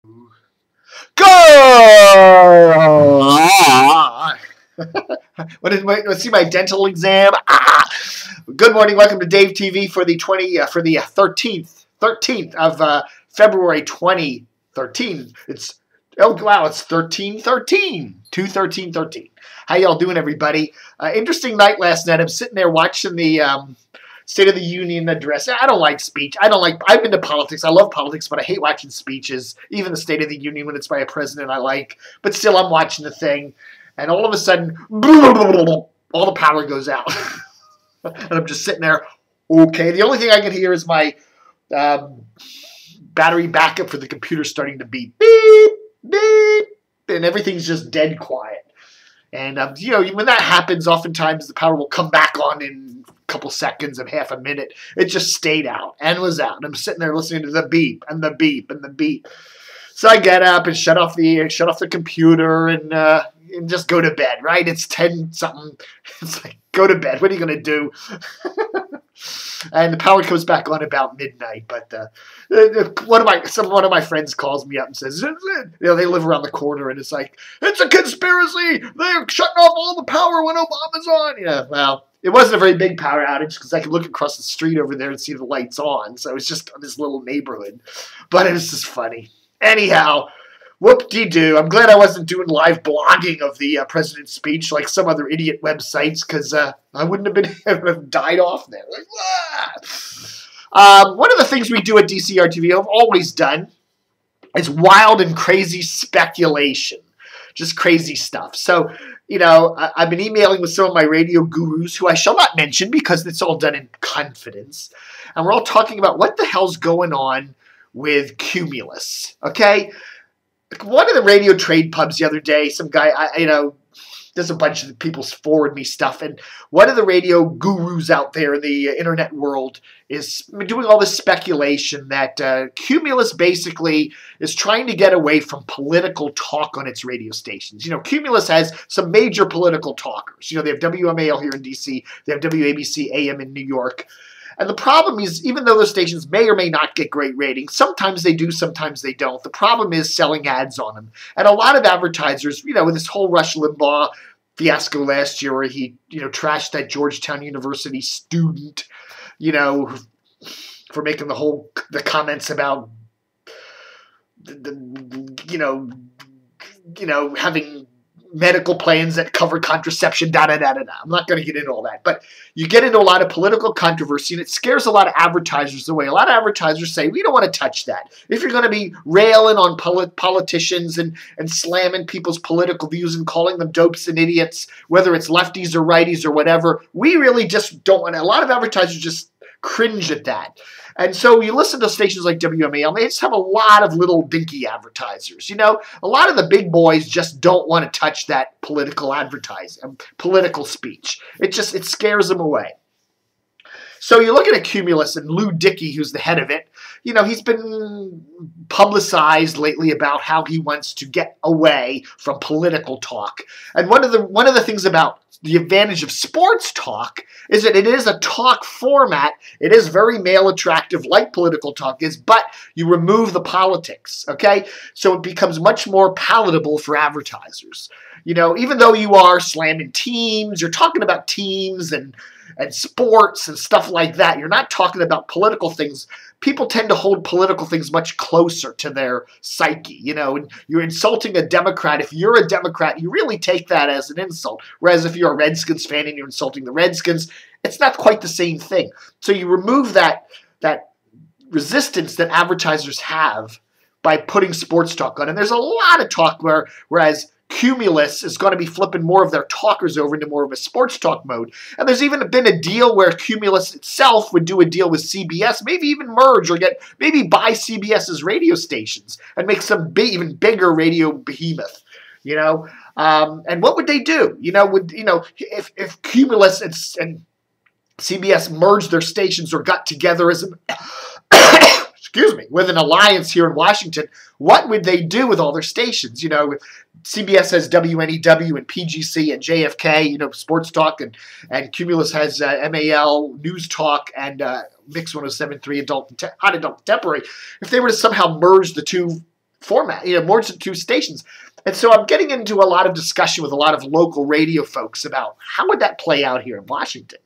Go! Let's see my dental exam. Good morning. Welcome to Dave TV for the 13th of February 2013. It's 13/13, 2/13/13. How y'all doing, everybody? Interesting night last night. I'm sitting there watching the State of the Union address. I don't like speech. I've been to politics. I love politics, but I hate watching speeches, even the State of the Union when it's by a president I like. But still, I'm watching the thing, and all of a sudden, all the power goes out. And I'm just sitting there, okay. The only thing I can hear is my battery backup for the computer starting to beep, beep, beep, and everything's just dead quiet. And, when that happens, oftentimes the power will come back on in a couple seconds and half a minute. It just stayed out and was out. And I'm sitting there listening to the beep and the beep and the beep. So I get up and shut off the computer and just go to bed, right? It's 10-something. It's like, go to bed. What are you going to do? And the power comes back on about midnight. But one of my friends calls me up and says, they live around the corner, and it's like, it's a conspiracy. They're shutting off all the power when Obama's on. Yeah, well, it wasn't a very big power outage because I could look across the street over there and see the lights on. So it was just on this little neighborhood. But it was just funny. Anyhow, whoop-de-doo. I'm glad I wasn't doing live blogging of the president's speech like some other idiot websites, because I wouldn't have been able to have died off there. Like, one of the things we do at DCR TV, I've always done, is wild and crazy speculation. Just crazy stuff. So, I've been emailing with some of my radio gurus, who I shall not mention because it's all done in confidence. And we're all talking about what the hell's going on with Cumulus, okay? One of the radio trade pubs the other day, some guy, there's a bunch of people forward me stuff, and one of the radio gurus out there in the internet world is doing all this speculation that Cumulus basically is trying to get away from political talk on its radio stations. Cumulus has some major political talkers. They have WMAL here in D.C., they have WABC AM in New York. And the problem is, even though those stations may or may not get great ratings, sometimes they do, sometimes they don't. The problem is selling ads on them. And a lot of advertisers, with this whole Rush Limbaugh fiasco last year where he, trashed that Georgetown University student, for making the comments about, having medical plans that cover contraception, da-da-da-da-da. I'm not going to get into all that. But you get into a lot of political controversy, and it scares a lot of advertisers away. A lot of advertisers say, we don't want to touch that. If you're going to be railing on politicians and slamming people's political views and calling them dopes and idiots, whether it's lefties or righties or whatever, we really just don't want to. A lot of advertisers just cringe at that. And so you listen to stations like WMAL, they just have a lot of little dinky advertisers. A lot of the big boys just don't want to touch that political advertising, political speech. It scares them away. So you're looking at Cumulus and Lou Dickey, who's the head of it. He's been publicized lately about how he wants to get away from political talk. And one of the things about the advantage of sports talk is that it is a talk format. It is very male attractive, like political talk is, but you remove the politics, okay? So it becomes much more palatable for advertisers. Even though you are slamming teams, you're talking about teams and sports and stuff like that. You're not talking about political things. People tend to hold political things much closer to their psyche, and you're insulting a Democrat. If you're a Democrat, you really take that as an insult. Whereas if you're a Redskins fan and you're insulting the Redskins, it's not quite the same thing. So you remove that resistance that advertisers have by putting sports talk on. And there's a lot of talk whereas Cumulus is going to be flipping more of their talkers over into more of a sports talk mode. And there's even been a deal where Cumulus itself would do a deal with CBS, maybe even merge or maybe buy CBS's radio stations and make some even bigger radio behemoth, And what would they do? If Cumulus and CBS merged their stations or got together as with an alliance here in Washington, what would they do with all their stations? CBS has WNEW and PGC and JFK, sports talk, and Cumulus has MAL, News Talk, and Mix 107.3 Hot Adult Contemporary. If they were to somehow merge the two format, more than 2 stations. And so I'm getting into a lot of discussion with a lot of local radio folks about how would that play out here in Washington.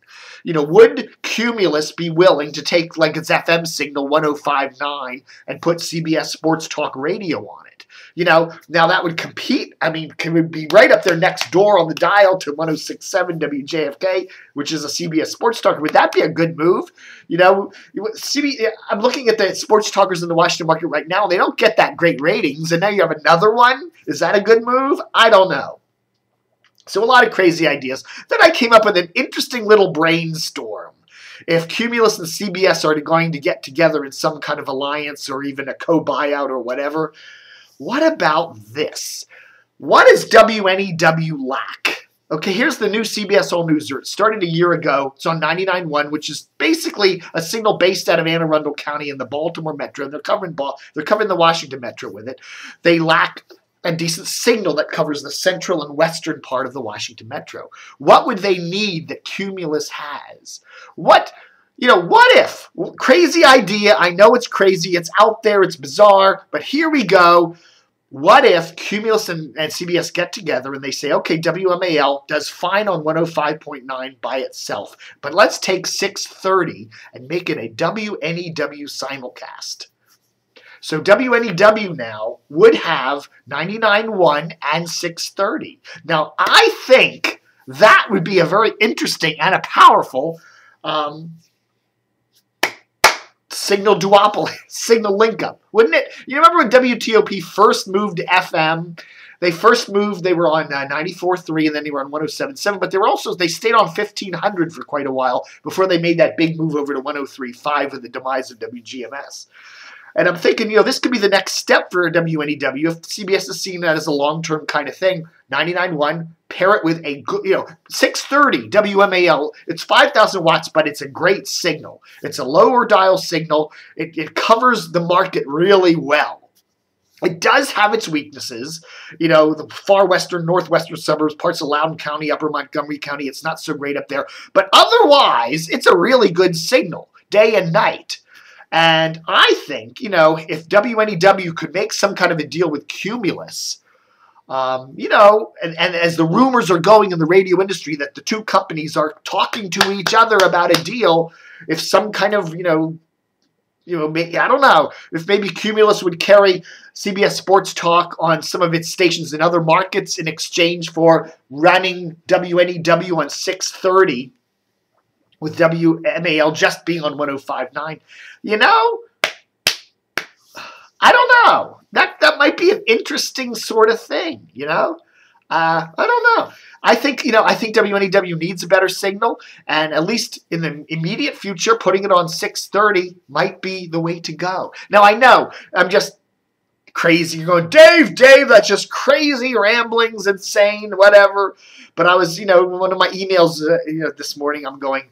Would Cumulus be willing to take like its FM signal 105.9 and put CBS Sports Talk Radio on it? Now that would compete. I mean, can it be right up there next door on the dial to 106.7 WJFK, which is a CBS Sports Talker? Would that be a good move? I'm looking at the sports talkers in the Washington market right now. They don't get that great ratings, and now you have another one. Is that a good move? I don't know. So a lot of crazy ideas. Then I came up with an interesting little brainstorm. If Cumulus and CBS are going to get together in some kind of alliance or even a co-buyout or whatever, what about this? What does WNEW lack? Okay, here's the new CBS All Newser. It started a year ago. It's on 99.1, which is basically a signal based out of Anne Arundel County in the Baltimore Metro. And they're covering the Washington Metro with it. They lack a decent signal that covers the central and western part of the Washington Metro. What would they need that Cumulus has? What if? Crazy idea. I know it's crazy. It's out there. It's bizarre. But here we go. What if Cumulus and CBS get together and they say, okay, WMAL does fine on 105.9 by itself, but let's take 630 and make it a WNEW simulcast. So WNEW now would have 99.1 and 630. Now, I think that would be a very interesting and a powerful signal duopoly, signal link-up, wouldn't it? You remember when WTOP first moved to FM? They were on 94.3, and then they were on 107.7, but they stayed on 1500 for quite a while before they made that big move over to 103.5 with the demise of WGMS. And I'm thinking, this could be the next step for WNEW. If CBS is seeing that as a long-term kind of thing, 99.1, pair it with a good, 630 WMAL. It's 5,000 watts, but it's a great signal. It's a lower dial signal. It covers the market really well. It does have its weaknesses. The far western, northwestern suburbs, parts of Loudoun County, upper Montgomery County, it's not so great up there. But otherwise, it's a really good signal, day and night. And I think, if WNEW could make some kind of a deal with Cumulus, and as the rumors are going in the radio industry that the two companies are talking to each other about a deal, if some kind of, I don't know, if maybe Cumulus would carry CBS Sports Talk on some of its stations in other markets in exchange for running WNEW on 630. With WMAL just being on 105.9, I don't know. That might be an interesting sort of thing, I don't know. I think WNEW needs a better signal, and at least in the immediate future, putting it on 630 might be the way to go. Now, I know I'm just crazy. You're going, Dave, that's just crazy, ramblings, insane, whatever. But I was, one of my emails, this morning, I'm going,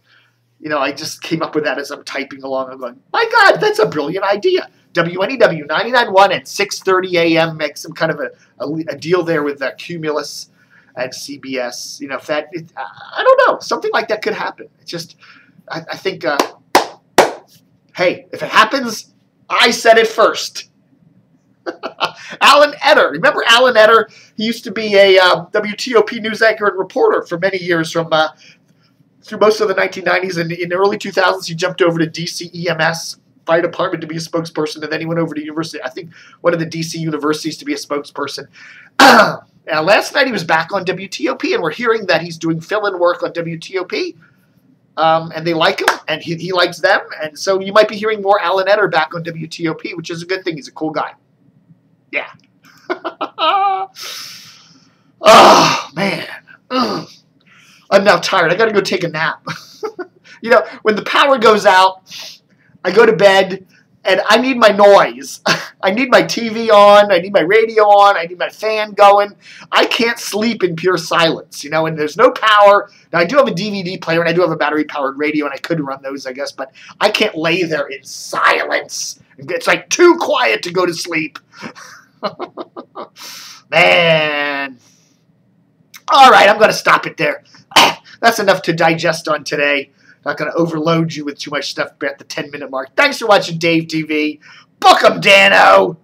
I just came up with that as I'm typing along. I'm going, my God, that's a brilliant idea. WNEW 99.1 and 6:30 a.m. make some kind of a deal there with Cumulus and CBS. I don't know, something like that could happen. It's just, I think, hey, if it happens, I said it first. Alan Etter. Remember Alan Etter? He used to be a WTOP news anchor and reporter for many years through most of the 1990s, and in the early 2000s, he jumped over to DC EMS Fire Department to be a spokesperson, and then he went over to university. I think one of the DC universities to be a spokesperson. Last night he was back on WTOP, and we're hearing that he's doing fill-in work on WTOP, and they like him, and he likes them, and so you might be hearing more Alan Etter back on WTOP, which is a good thing. He's a cool guy. Yeah. Oh, man. I'm now tired. I got to go take a nap. When the power goes out, I go to bed, and I need my noise. I need my TV on. I need my radio on. I need my fan going. I can't sleep in pure silence, and there's no power. Now, I do have a DVD player, and I do have a battery-powered radio, and I could run those, I guess, but I can't lay there in silence. It's like too quiet to go to sleep. Man. All right, I'm going to stop it there. That's enough to digest on today. Not going to overload you with too much stuff at the 10-minute mark. Thanks for watching Dave TV. Book 'em, Dano.